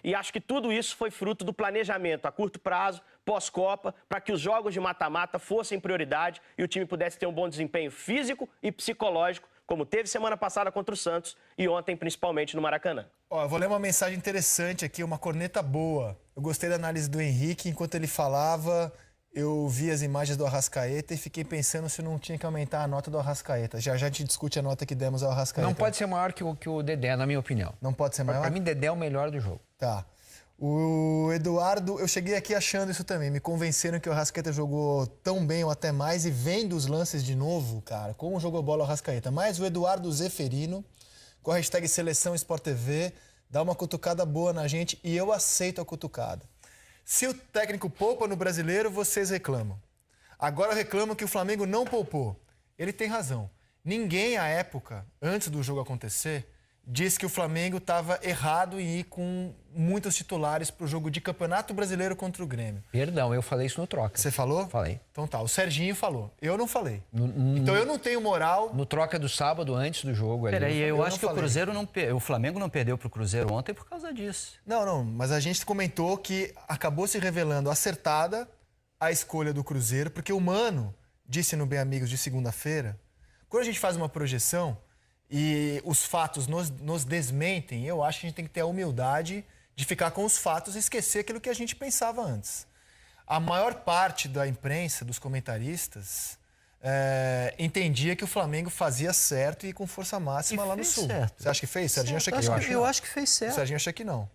E acho que tudo isso foi fruto do planejamento a curto prazo, pós-Copa, para que os jogos de mata-mata fossem prioridade e o time pudesse ter um bom desempenho físico e psicológico, como teve semana passada contra o Santos e ontem, principalmente, no Maracanã. Ó, eu vou ler uma mensagem interessante aqui, uma corneta boa. Eu gostei da análise do Henrique. Enquanto ele falava, eu vi as imagens do Arrascaeta e fiquei pensando se não tinha que aumentar a nota do Arrascaeta. Já a gente discute a nota que demos ao Arrascaeta. Não pode ser maior que o Dedé, na minha opinião. Não pode ser maior? Para mim, Dedé é o melhor do jogo. Tá. O Eduardo, eu cheguei aqui achando isso também. Me convenceram que o Arrascaeta jogou tão bem ou até mais. E vendo os lances de novo, cara, como jogou bola o Arrascaeta. Mas o Eduardo Zeferino, com a hashtag Seleção Sport TV, dá uma cutucada boa na gente e eu aceito a cutucada. Se o técnico poupa no Brasileiro, vocês reclamam. Agora eu reclamo que o Flamengo não poupou. Ele tem razão. Ninguém, à época, antes do jogo acontecer, disse que o Flamengo estava errado em ir com muitos titulares para o jogo de Campeonato Brasileiro contra o Grêmio. Perdão, eu falei isso no Troca. Você falou? Falei. Então tá, o Serginho falou. Eu não falei. Então eu não tenho moral... No Troca do sábado, antes do jogo... Peraí, eu acho que falei. o Flamengo não perdeu para o Cruzeiro ontem por causa disso. Não, mas a gente comentou que acabou se revelando acertada a escolha do Cruzeiro, porque o Mano disse no Bem Amigos de segunda-feira, quando a gente faz uma projeção e os fatos nos desmentem, eu acho que a gente tem que ter a humildade de ficar com os fatos e esquecer aquilo que a gente pensava antes. A maior parte da imprensa, dos comentaristas, entendia que o Flamengo fazia certo e ir com força máxima lá no Sul. Certo. Você acha que fez? Serginho acha que não. Eu acho que fez O certo. Serginho acha que não.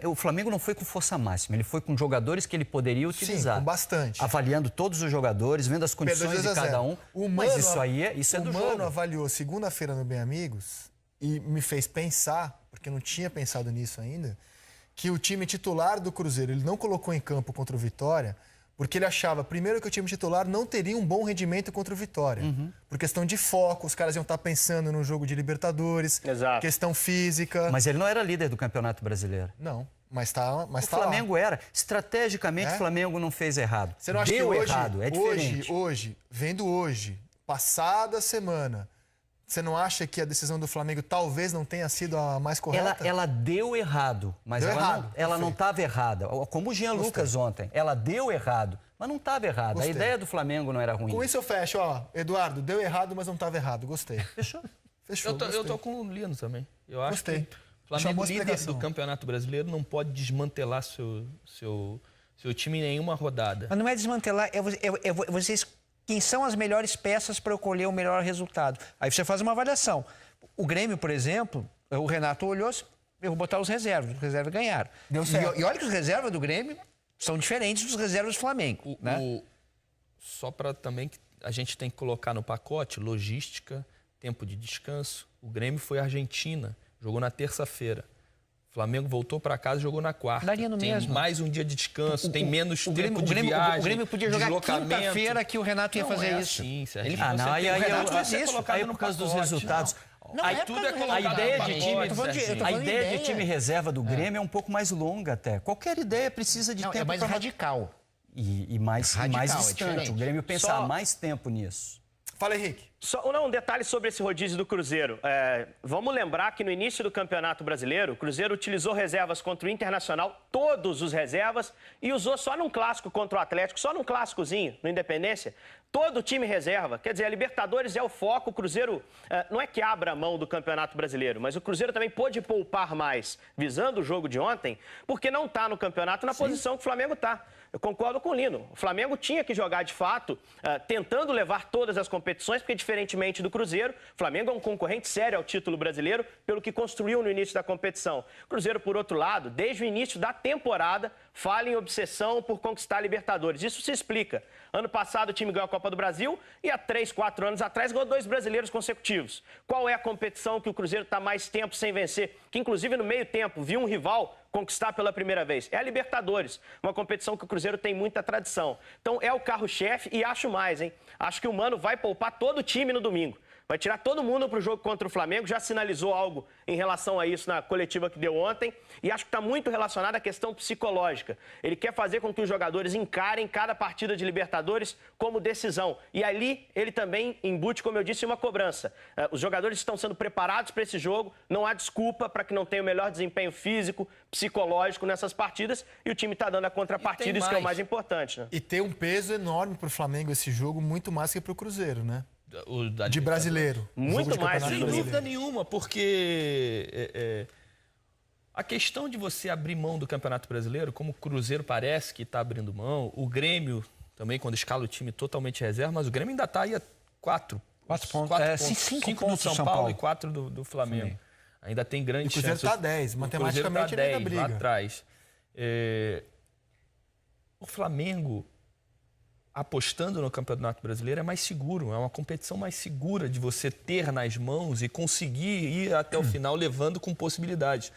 O Flamengo não foi com força máxima, ele foi com jogadores que ele poderia utilizar. Sim, com bastante. Avaliando todos os jogadores, vendo as condições de cada um. Mas isso aí isso é do jogo. O Mano avaliou segunda-feira no Bem Amigos e me fez pensar, porque eu não tinha pensado nisso ainda, que o time titular do Cruzeiro ele não colocou em campo contra o Vitória porque ele achava, primeiro, que o time titular não teria um bom rendimento contra o Vitória. Por questão de foco, os caras iam estar pensando no jogo de Libertadores, Exato. Questão física. Mas ele não era líder do Campeonato Brasileiro. Não, mas tá O Flamengo era. Estrategicamente, o Flamengo não fez errado. Você não acha Deu que hoje, errado, é diferente. Vendo hoje, passada a semana, você não acha que a decisão do Flamengo talvez não tenha sido a mais correta? Ela deu errado, mas ela não estava errada. Como o Jean Lucas ontem. Ela deu errado, mas não estava errada. Gostei. A ideia do Flamengo não era ruim. Com isso eu fecho, ó. Eduardo, deu errado, mas não estava errado. Gostei. Fechou. Fechou. Eu tô com o Lino também. Eu acho Gostei. que o Flamengo, Chamou a líder explicação. do Campeonato Brasileiro, não pode desmantelar seu time em nenhuma rodada. Mas não é desmantelar, vocês... Quem são as melhores peças para eu colher o melhor resultado? Aí você faz uma avaliação. O Grêmio, por exemplo, o Renato olhou, eu vou botar os reservas ganharam. Deu certo. E olha que os reservas do Grêmio são diferentes dos reservas do Flamengo. Só para também que a gente tem que colocar no pacote logística, tempo de descanso. O Grêmio foi à Argentina, jogou na terça-feira. O Flamengo voltou para casa e jogou na quarta. Daria no tem mesmo. mais um dia de descanso, tem menos tempo de Grêmio, viagem, o Grêmio podia jogar deslocamento. quinta-feira que o Renato ia fazer isso. Assim, Sérgio. Aí por causa dos resultados. Não, Aí é tudo é por causa colocado A ideia no de pacote, time, tô falando a de ideia de ideia. time reserva do Grêmio é um pouco mais longa até. Qualquer ideia precisa de Não, tempo é mais pra- radical. e mais Radical, é distante. diferente. O Grêmio pensa Só- há mais tempo nisso. Fala, Henrique. Só um detalhe sobre esse rodízio do Cruzeiro. Vamos lembrar que no início do Campeonato Brasileiro, o Cruzeiro utilizou reservas contra o Internacional, todos os reservas, e usou só num clássico contra o Atlético, só num clássicozinho, no Independência, todo o time reserva. Quer dizer, a Libertadores é o foco, o Cruzeiro não é que abra a mão do Campeonato Brasileiro, mas o Cruzeiro também pôde poupar mais, visando o jogo de ontem, porque não está no campeonato na posição que o Flamengo está. Eu concordo com o Lino. O Flamengo tinha que jogar, de fato, tentando levar todas as competições, porque, diferentemente do Cruzeiro, o Flamengo é um concorrente sério ao título brasileiro, pelo que construiu no início da competição. O Cruzeiro, por outro lado, desde o início da temporada, fala em obsessão por conquistar a Libertadores. Isso se explica. Ano passado o time ganhou a Copa do Brasil e há 3, 4 anos atrás ganhou 2 brasileiros consecutivos. Qual é a competição que o Cruzeiro está mais tempo sem vencer? Que, inclusive, no meio tempo, viu um rival conquistar pela primeira vez. É a Libertadores, uma competição que o Cruzeiro tem muita tradição. Então é o carro-chefe e acho mais, hein? Acho que o Mano vai poupar todo o time no domingo. Vai tirar todo mundo para o jogo contra o Flamengo. Já sinalizou algo em relação a isso na coletiva que deu ontem. E acho que está muito relacionado à questão psicológica. Ele quer fazer com que os jogadores encarem cada partida de Libertadores como decisão. E ali ele também embute, como eu disse, uma cobrança. Os jogadores estão sendo preparados para esse jogo. Não há desculpa para que não tenha o melhor desempenho físico, psicológico nessas partidas. E o time está dando a contrapartida, isso que é o mais importante. Né? E tem um peso enorme para o Flamengo esse jogo, muito mais que para o Cruzeiro, né? De brasileiro. Muito mais. Sem dúvida nenhuma, porque a questão de você abrir mão do Campeonato Brasileiro, como o Cruzeiro parece que está abrindo mão, o Grêmio também, quando escala o time totalmente reserva, mas o Grêmio ainda está aí a 4 pontos. 5 do São Paulo e 4 do Flamengo. Sim. Ainda tem grande chance. O Cruzeiro está 10, matematicamente ele ainda briga. Lá atrás. O Flamengo, apostando no Campeonato Brasileiro, é mais seguro. É uma competição mais segura de você ter nas mãos e conseguir ir até o final levando com possibilidades.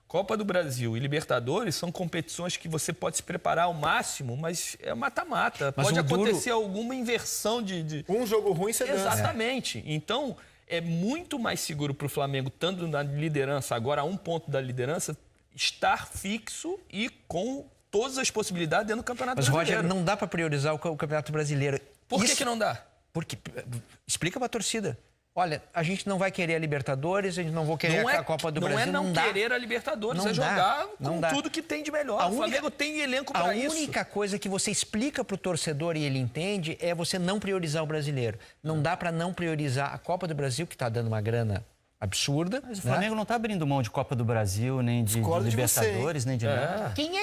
Copa do Brasil e Libertadores são competições que você pode se preparar ao máximo, mas é mata-mata. Pode acontecer alguma inversão de... Um jogo ruim você dança. Exatamente. Então, é muito mais seguro para o Flamengo, estando na liderança, agora a 1 ponto da liderança, estar fixo e com todas as possibilidades dentro do Campeonato Brasileiro. Mas, Roger, não dá para priorizar o Campeonato Brasileiro. Por que não dá? Porque, explica para a torcida. Olha, a gente não vai querer a Libertadores, a gente não vai querer a Copa do Brasil. Não querer a Libertadores, é jogar com tudo que tem de melhor. O Flamengo tem elenco para isso. A única coisa que você explica para o torcedor e ele entende é você não priorizar o brasileiro. Não dá para não priorizar a Copa do Brasil, que está dando uma grana absurda. Mas o Flamengo não está abrindo mão de Copa do Brasil, nem de Libertadores, nem de nada. Quem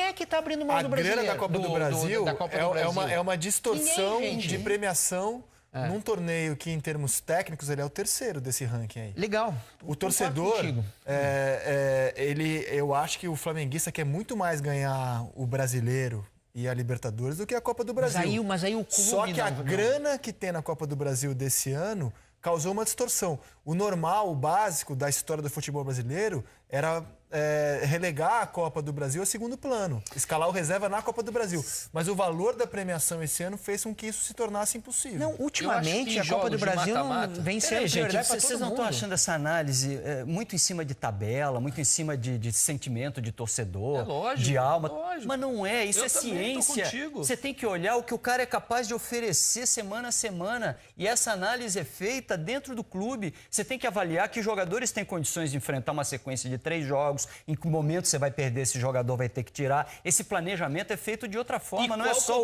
é que está abrindo mão do brasileiro? A grana da Copa do Brasil é uma distorção de premiação num torneio que, em termos técnicos, ele é o 3º desse ranking aí. Legal. O torcedor, eu acho que o flamenguista quer muito mais ganhar o brasileiro e a Libertadores do que a Copa do Brasil. Mas aí o clube... Só que a grana que tem na Copa do Brasil desse ano causou uma distorção. O normal, o básico da história do futebol brasileiro era relegar a Copa do Brasil a segundo plano, escalar o reserva na Copa do Brasil. Mas o valor da premiação esse ano fez com que isso se tornasse impossível. Não, ultimamente a Copa do Brasil vem sendo prioridade para todo mundo. Vocês não estão achando essa análise muito em cima de tabela, muito em cima de sentimento de torcedor, de alma? Lógico. Mas não é, isso é ciência. Você tem que olhar o que o cara é capaz de oferecer semana a semana. E essa análise é feita dentro do clube. Você tem que avaliar que jogadores têm condições de enfrentar uma sequência de 3 jogos, em que momento você vai perder, esse jogador vai ter que tirar. Esse planejamento é feito de outra forma, não é só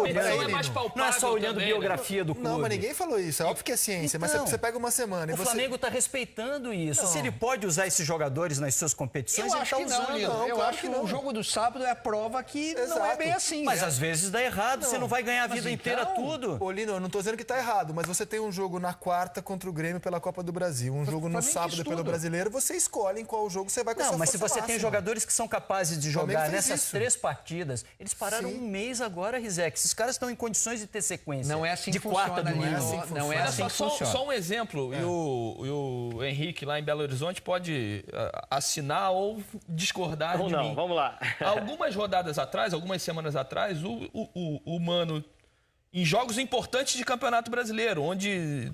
olhando biografia do clube. Não, mas ninguém falou isso, é óbvio que é ciência, mas você pega uma semana e o Flamengo está respeitando isso. Se ele pode usar esses jogadores nas suas competições, ele está usando. Eu acho que o jogo do sábado é a prova que não é bem assim. Mas às vezes dá errado, você não vai ganhar a vida inteira tudo. Ô, Lino, eu não estou dizendo que está errado, mas você tem um jogo na quarta contra o Grêmio pela Copa do Brasil, um jogo no sábado pelo Brasileiro, você escolhe em qual jogo você vai com a sua força máxima. Mas se você tem jogadores que são capazes de jogar nessas 3 partidas, eles pararam um mês agora, Rizek. Esses caras estão em condições de ter sequência. Não é assim de que funciona, não é assim que funciona. Só um exemplo, e o Henrique lá em Belo Horizonte pode assinar ou discordar de mim. Vamos lá. Algumas rodadas atrás, algumas semanas atrás, o Mano, em jogos importantes de Campeonato Brasileiro, onde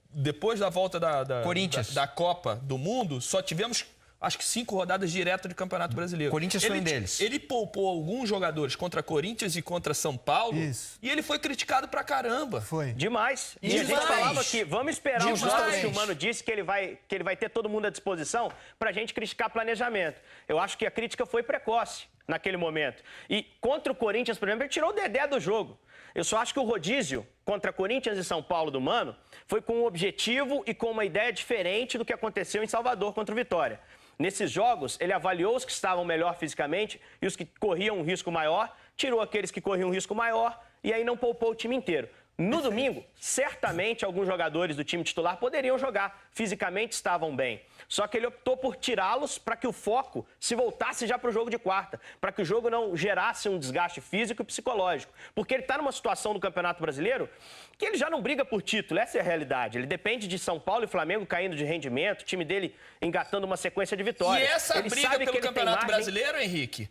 depois da volta da Copa do Mundo, só tivemos... acho que 5 rodadas direto de Campeonato Brasileiro. Corinthians foi um deles. Ele poupou alguns jogadores contra Corinthians e contra São Paulo. Isso. E ele foi criticado pra caramba. Foi. Demais. E a gente falava que vamos esperar os jogos que o Mano disse que ele vai ter todo mundo à disposição pra gente criticar planejamento. Eu acho que a crítica foi precoce naquele momento. E contra o Corinthians, por exemplo, ele tirou o Dedé do jogo. Eu só acho que o rodízio contra Corinthians e São Paulo do Mano foi com um objetivo e com uma ideia diferente do que aconteceu em Salvador contra o Vitória. Nesses jogos, ele avaliou os que estavam melhor fisicamente e os que corriam um risco maior, tirou aqueles que corriam um risco maior e aí não poupou o time inteiro. No domingo, certamente alguns jogadores do time titular poderiam jogar, fisicamente estavam bem. Só que ele optou por tirá-los para que o foco se voltasse já para o jogo de quarta, para que o jogo não gerasse um desgaste físico e psicológico. Porque ele está numa situação do Campeonato Brasileiro que ele já não briga por título, essa é a realidade. Ele depende de São Paulo e Flamengo caindo de rendimento, o time dele engatando uma sequência de vitórias. E essa ele briga sabe pelo que Campeonato Brasileiro, Henrique,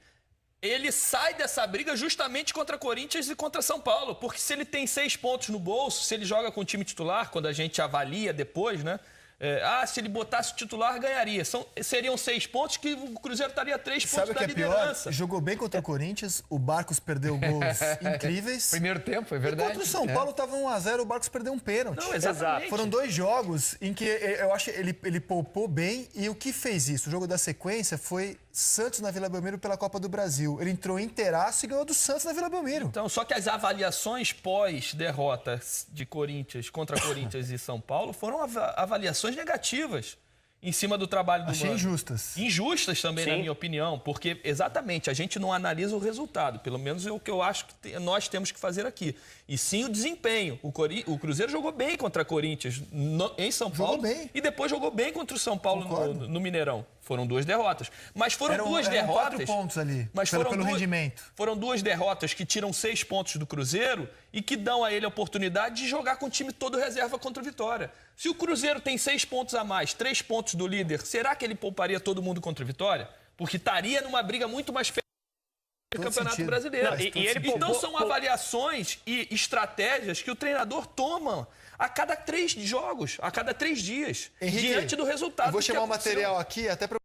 ele sai dessa briga justamente contra Corinthians e contra São Paulo. Porque se ele tem 6 pontos no bolso, se ele joga com o time titular, quando a gente avalia depois, né? Se ele botasse o titular, ganharia. Seriam 6 pontos que o Cruzeiro estaria 3 pontos Sabe o da que é liderança. pior? Jogou bem contra o Corinthians, o Barcos perdeu gols incríveis. Primeiro tempo, é E verdade. contra o São Paulo estava 1-0, o Barcos perdeu um pênalti. Não, exatamente. Foram 2 jogos em que eu acho que ele poupou bem e o que fez isso? O jogo da sequência foi Santos na Vila Belmiro pela Copa do Brasil. Ele entrou inteiraço e ganhou do Santos na Vila Belmiro. Então, só que as avaliações pós-derrota de Corinthians contra Corinthians e São Paulo foram avaliações negativas em cima do trabalho do Achei Mano. injustas. Injustas também, na Sim. minha opinião, porque exatamente a gente não analisa o resultado, pelo menos é o que eu acho que nós temos que fazer aqui. E sim o desempenho. O Cruzeiro jogou bem contra Corinthians em São Paulo bem. e depois jogou bem contra o São Paulo no Mineirão. Foram 2 derrotas. Mas foram Eram 2 4 derrotas. pontos ali, Mas pelo foram rendimento. Foram 2 derrotas que tiram 6 pontos do Cruzeiro e que dão a ele a oportunidade de jogar com o time todo reserva contra o Vitória. Se o Cruzeiro tem 6 pontos a mais, 3 pontos do líder, será que ele pouparia todo mundo contra o Vitória? Porque estaria numa briga muito mais perto do Campeonato sentido. Brasileiro. Não, e ele Então poupou- são avaliações e estratégias que o treinador toma a cada 3 jogos, a cada 3 dias, Henrique, diante do resultado. eu vou que chamar o aconteceu. material aqui até para